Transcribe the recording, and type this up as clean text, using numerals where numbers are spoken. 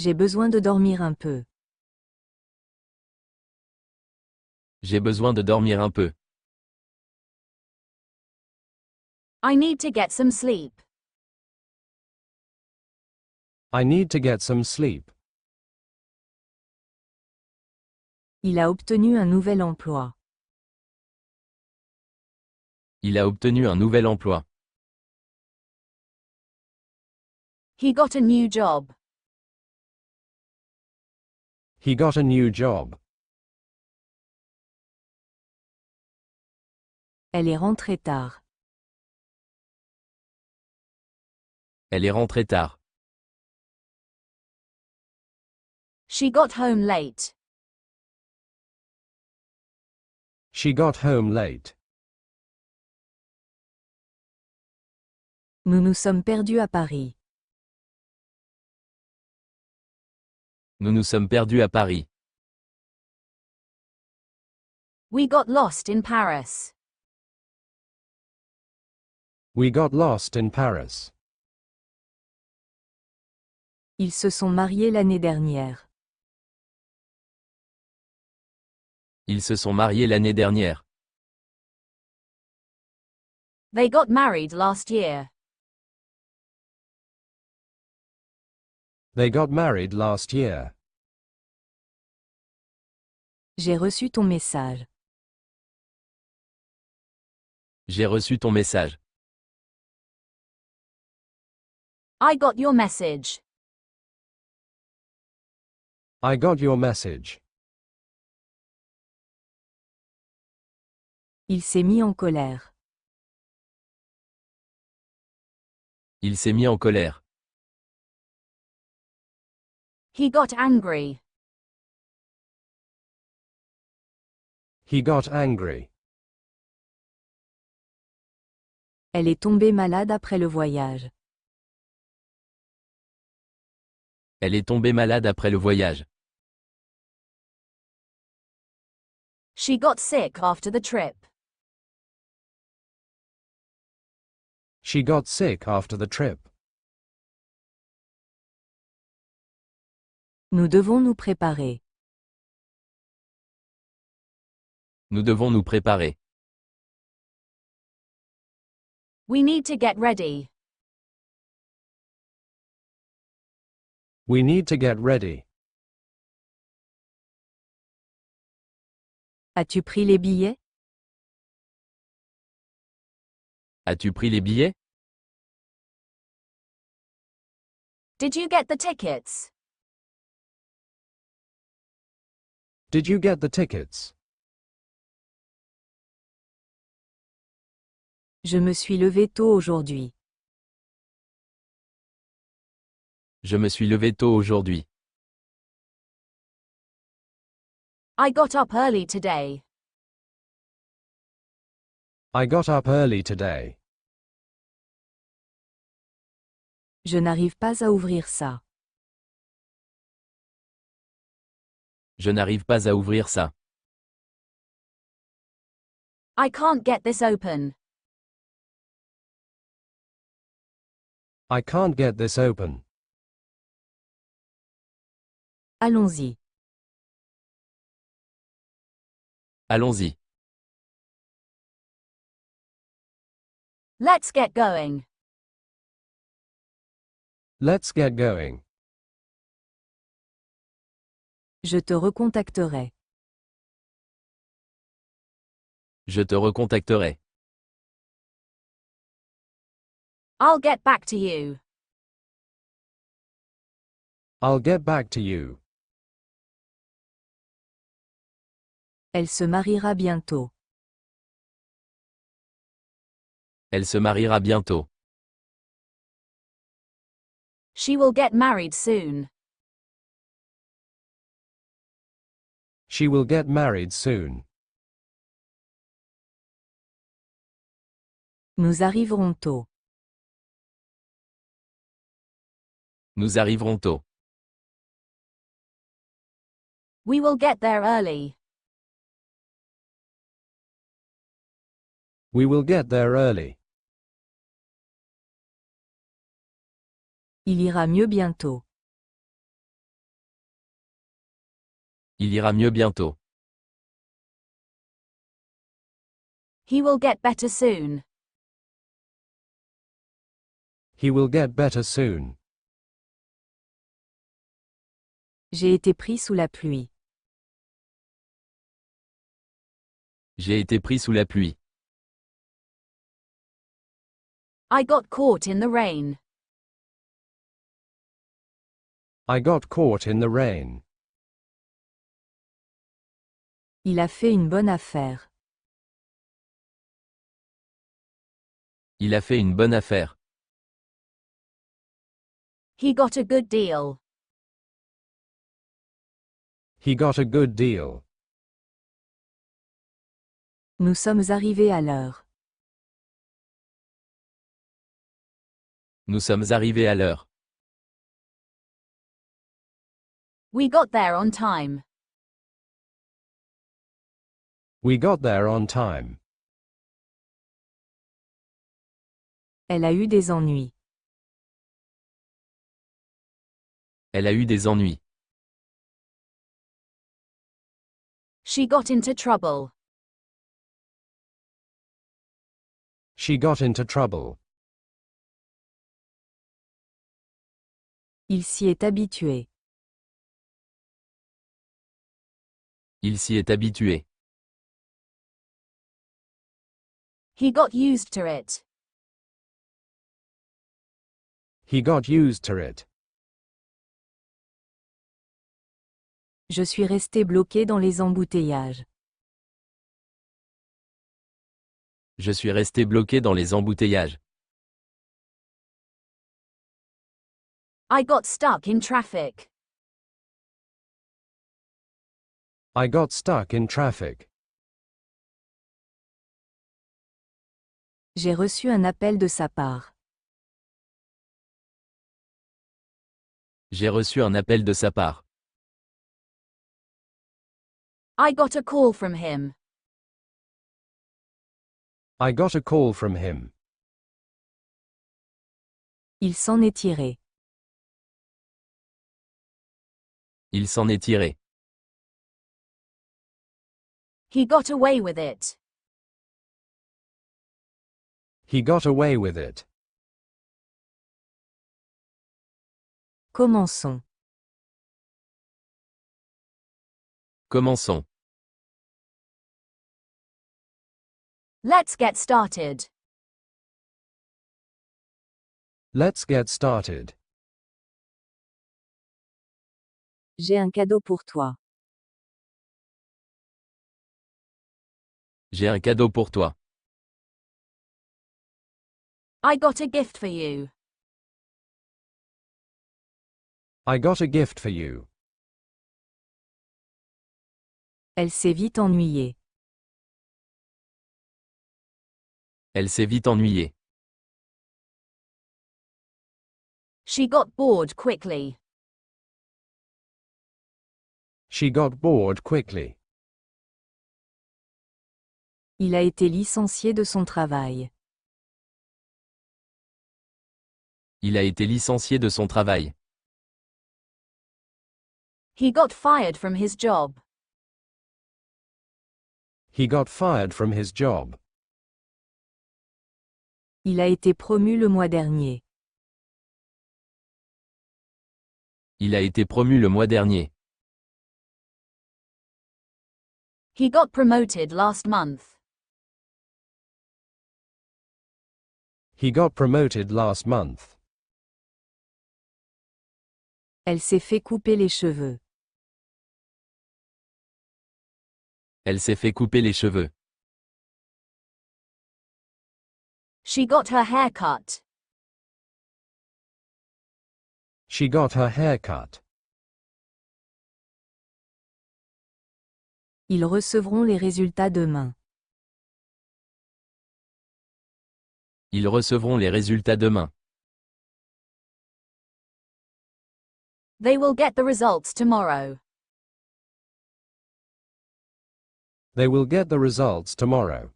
J'ai besoin de dormir un peu. J'ai besoin de dormir un peu. I need to get some sleep. I need to get some sleep. Il a obtenu un nouvel emploi. Il a obtenu un nouvel emploi. He got a new job. He got a new job. Elle est rentrée tard. Elle est rentrée tard. She got home late. She got home late. Nous nous sommes perdus à Paris. Nous nous sommes perdus à Paris. We got lost in Paris. We got lost in Paris. Ils se sont mariés l'année dernière. Ils se sont mariés l'année dernière. They got married last year. They got married last year. J'ai reçu ton message. J'ai reçu ton message. I got your message. I got your message. Il s'est mis en colère. Il s'est mis en colère. He got angry. He got angry. Elle est tombée malade après le voyage. Elle est tombée malade après le voyage. She got sick after the trip. She got sick after the trip. Nous devons nous préparer. Nous devons nous préparer. We need to get ready. We need to get ready. As-tu pris les billets? As-tu pris les billets? Did you get the tickets? Did you get the tickets? Je me suis levé tôt aujourd'hui. Je me suis levé tôt aujourd'hui. I got up early today. I got up early today. Je n'arrive pas à ouvrir ça. Je n'arrive pas à ouvrir ça. I can't get this open. I can't get this open. Allons-y. Allons-y. Let's get going. Let's get going. Je te recontacterai. Je te recontacterai. I'll get back to you. I'll get back to you. Elle se mariera bientôt. Elle se mariera bientôt. She will get married soon. She will get married soon. Nous arriverons tôt. Nous arriverons tôt. We will get there early. We will get there early. Il ira mieux bientôt. Il ira mieux bientôt. He will get better soon. He will get better soon. J'ai été pris sous la pluie. J'ai été pris sous la pluie. I got caught in the rain. I got caught in the rain. Il a fait une bonne affaire. Il a fait une bonne affaire. He got a good deal. He got a good deal. Nous sommes arrivés à l'heure. Nous sommes arrivés à l'heure. We got there on time. We got there on time. Elle a eu des ennuis. Elle a eu des ennuis. She got into trouble. She got into trouble. Il s'y est habitué. Il s'y est habitué. He got used to it. He got used to it. Je suis resté bloqué dans les embouteillages. Je suis resté bloqué dans les embouteillages. I got stuck in traffic. I got stuck in traffic. J'ai reçu un appel de sa part. J'ai reçu un appel de sa part. I got a call from him. I got a call from him. Il s'en est tiré. Il s'en est tiré. He got away with it. He got away with it. Commençons. Commençons. Let's get started. Let's get started. J'ai un cadeau pour toi. J'ai un cadeau pour toi. I got a gift for you. I got a gift for you. Elle s'est vite ennuyée. Elle s'est vite ennuyée. She got bored quickly. She got bored quickly. Il a été licencié de son travail. Il a été licencié de son travail. He got fired from his job. He got fired from his job. Il a été promu le mois dernier. Il a été promu le mois dernier. He got promoted last month. He got promoted last month. Elle s'est fait couper les cheveux. Elle s'est fait couper les cheveux. She got her hair cut. She got her hair cut. Ils recevront les résultats demain. Ils recevront les résultats demain. They will get the results tomorrow. They will get the results tomorrow.